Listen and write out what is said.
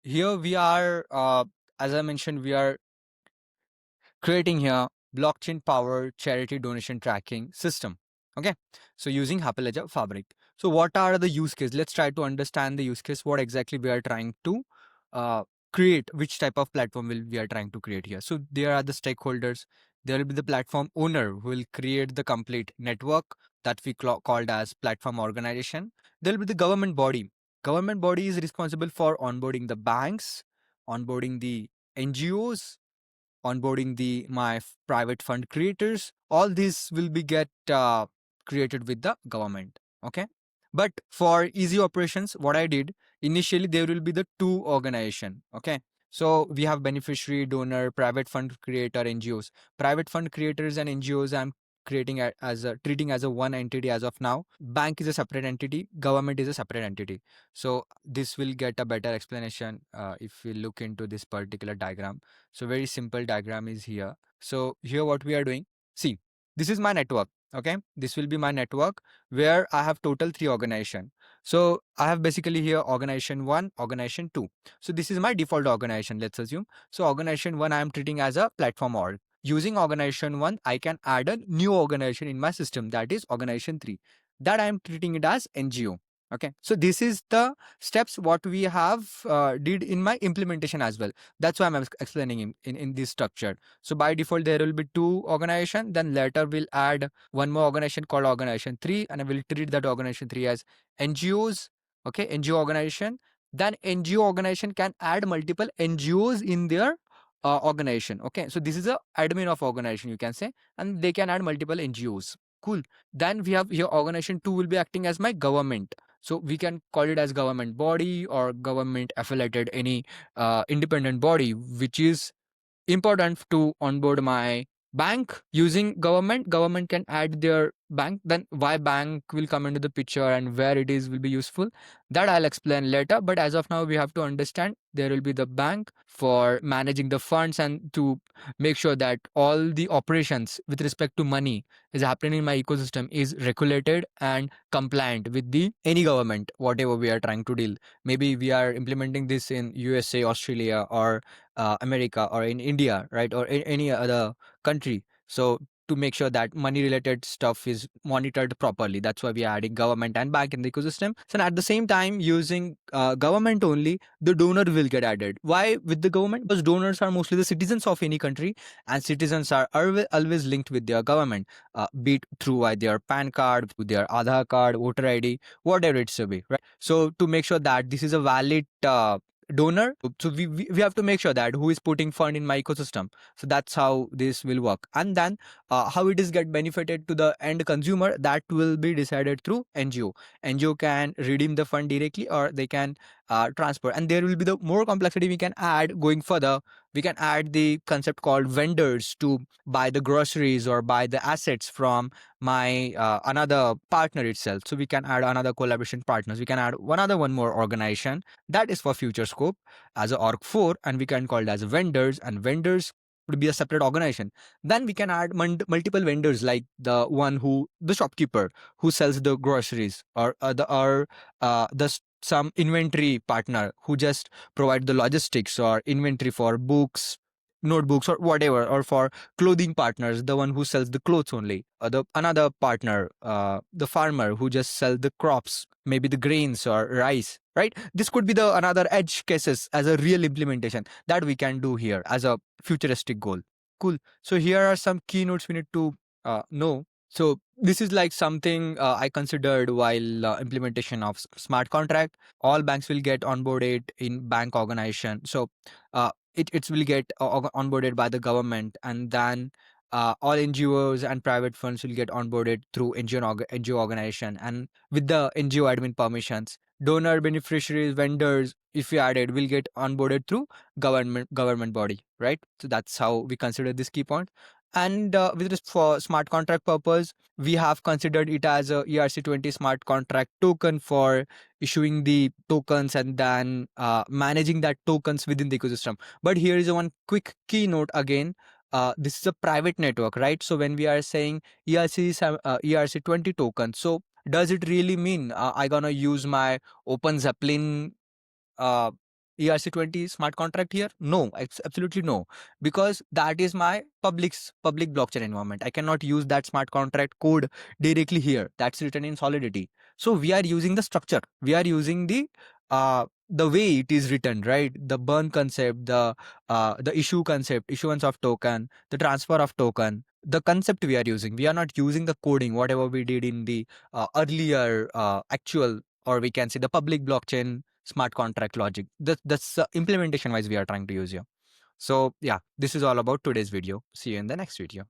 here we are, as I mentioned, we are creating here blockchain powered charity donation tracking system. Okay, so using Hyperledger Fabric. So what are the use case? Let's try to understand the use case. What exactly we are trying to uh, create? Which type of platform will we are trying to create here? So there are the stakeholders. There will be the platform owner who will create the complete network that we called as platform organization. There will be the government body. Government body is responsible for onboarding the banks, onboarding the NGOs, onboarding the private fund creators. All this will be get created with the government. Okay, but for easy operations, what I did initially, there will be the two organization. Okay, so we have beneficiary, donor, private fund creator, NGOs. Private fund creators and NGOs, I'm creating as a treating as a one entity as of now. Bank is a separate entity, government is a separate entity. So this will get a better explanation if we look into this particular diagram. So very simple diagram is here. So here what we are doing, see, this is my network. Okay, this will be my network where I have total three organization. So I have basically here organization one, organization two. So this is my default organization, let's assume. So organization one I am treating as a platform org. Using organization one, I can add a new organization in my system, that is organization three. That I am treating it as NGO. Okay, so this is the steps what we have did in my implementation as well. That's why I'm explaining in this structure. So by default, there will be two organization. Then later we'll add one more organization called organization three, and I will treat that organization three as NGOs. Okay, NGO organization. Then NGO organization can add multiple NGOs in their organization. Okay, so this is a admin of organization, you can say, and they can add multiple NGOs. Cool. Then we have here organization two will be acting as my government. So we can call it as government body or government affiliated any independent body, which is important to onboard my bank. Using government can add their bank. Then why bank will come into the picture and where it is will be useful, that I'll explain later. But as of now, we have to understand there will be the bank for managing the funds and to make sure that all the operations with respect to money is happening in my ecosystem is regulated and compliant with the any government whatever we are trying to deal. Maybe we are implementing this in USA, Australia, or America, or in India, right, or any other country. So to make sure that money related stuff is monitored properly, that's why we are adding government and bank in the ecosystem. So at the same time, using government only, the donor will get added. Why with the government? Because donors are mostly the citizens of any country, and citizens are always linked with their government, be it through their PAN card, through their Aadhaar card, voter ID, whatever it should be, right? So to make sure that this is a valid donor, so we have to make sure that who is putting fund in my ecosystem. So that's how this will work. And then how it is get benefited to the end consumer, that will be decided through NGO can redeem the fund directly, or they can transfer. And there will be the more complexity we can add going further. We can add the concept called vendors to buy the groceries or buy the assets from my another partner itself. So we can add another collaboration partners. We can add one more organization that is for future scope as a org 4, and we can call it as vendors, and vendors would be a separate organization. Then we can add multiple vendors, like the shopkeeper who sells the groceries, or some inventory partner who just provide the logistics or inventory for books, notebooks, or whatever, or for clothing partners, the one who sells the clothes only, or the another partner, the farmer who just sell the crops, maybe the grains or rice, right? This could be the another edge cases as a real implementation that we can do here as a futuristic goal. Cool. So here are some keynotes we need to know. So this is like something I considered while implementation of smart contract. All banks will get onboarded in bank organization. So it will get onboarded by the government, and then all NGOs and private funds will get onboarded through NGO organization, and with the NGO admin permissions, donor, beneficiaries, vendors, if we added, will get onboarded through government body, right? So that's how we consider this key point. And with this, for smart contract purpose, we have considered it as a ERC20 smart contract token for issuing the tokens, and then managing that tokens within the ecosystem. But here is a one quick keynote again. This is a private network, right? So when we are saying ERC20 token, so does it really mean I gonna use my Open Zeppelin ERC20 smart contract here? No, absolutely no, because that is my public blockchain environment. I cannot use that smart contract code directly here. That's written in Solidity. So we are using the structure. We are using the way it is written, right? The burn concept, the issue concept, issuance of token, the transfer of token, the concept we are using. We are not using the coding, whatever we did in the earlier actual, or we can say the public blockchain smart contract logic. That's implementation wise we are trying to use here. So yeah, this is all about today's video. See you in the next video.